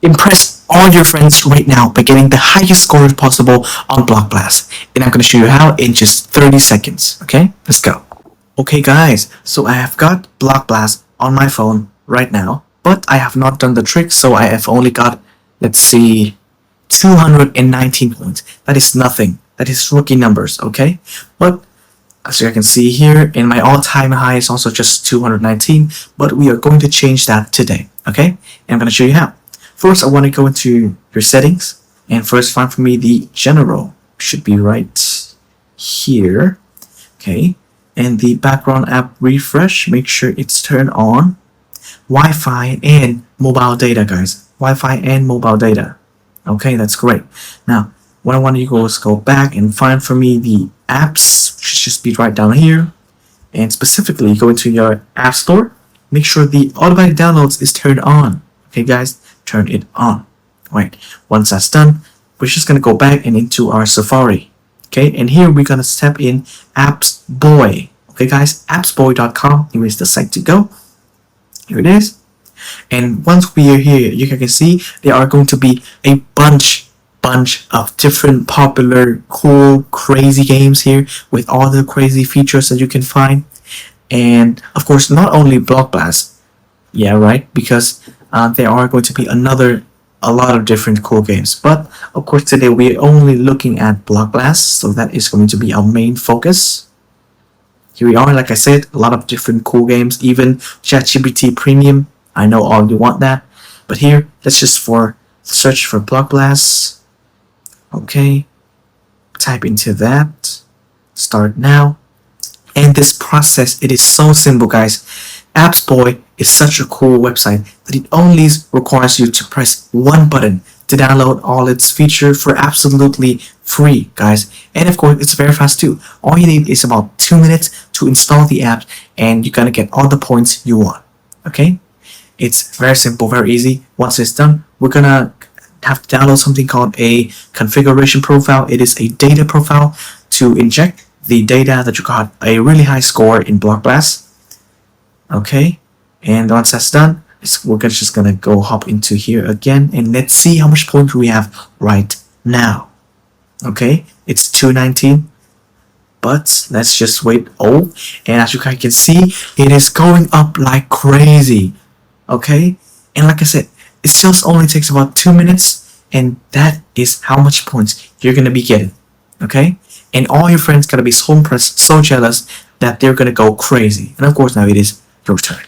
impress all your friends right now by getting the highest scores possible on Block Blast. And I'm going to show you how in just 30 seconds. Okay, let's go. Okay guys, so I have got Block Blast on my phone right now, but I have not done the trick, so I have only got, let's see, 219 points. That is nothing. That is rookie numbers, okay? But as you can see here, in my all-time high is also just 219, but we are going to change that today, okay? And I'm going to show you how. First, I want to go into your settings, and first find for me the general. Should be right here, okay? And the background app refresh, make sure it's turned on. Wi-Fi and mobile data, guys. Wi-Fi and mobile data. Okay, that's great. Now, what I want you to do is go back and find for me the apps, which should just be right down here. And specifically, go into your app store. Make sure the automatic downloads is turned on. Okay, guys, turn it on. Right. Once that's done, we're just gonna go back and into our Safari. Okay, and here we're gonna step in Apps Boy. Okay, guys, appsboy.com. Here is the site to go. Here it is. And once we are here, you can see there are going to be a bunch of different popular, cool, crazy games here with all the crazy features that you can find. And of course, not only Block Blast, yeah, right, because there are going to be a lot of different cool games. But of course, today we're only looking at Block Blast, so that is going to be our main focus. Here we are, like I said, a lot of different cool games, even ChatGPT Premium. I know all you want that, but here, let's just search for Block Blast. Okay, type into that, start now. And this process, it is so simple, guys. Apps Boy is such a cool website that it only requires you to press one button to download all its features for absolutely free, guys. And of course, it's very fast too. All you need is about 2 minutes to install the app, and you're gonna get all the points you want. Okay, it's very simple, very easy. Once it's done, we're gonna have to download something called a configuration profile. It is a data profile to inject the data that you got a really high score in Block Blast. Okay, and once that's done, we're just gonna go hop into here again, and let's see how much points we have right now. Okay, it's 219, but let's just wait. Oh, and as you guys can see, it is going up like crazy. Okay, and like I said, it just only takes about 2 minutes, and that is how much points you're gonna be getting. Okay, and all your friends gonna be so impressed, so jealous that they're gonna go crazy. And of course, now it is your turn.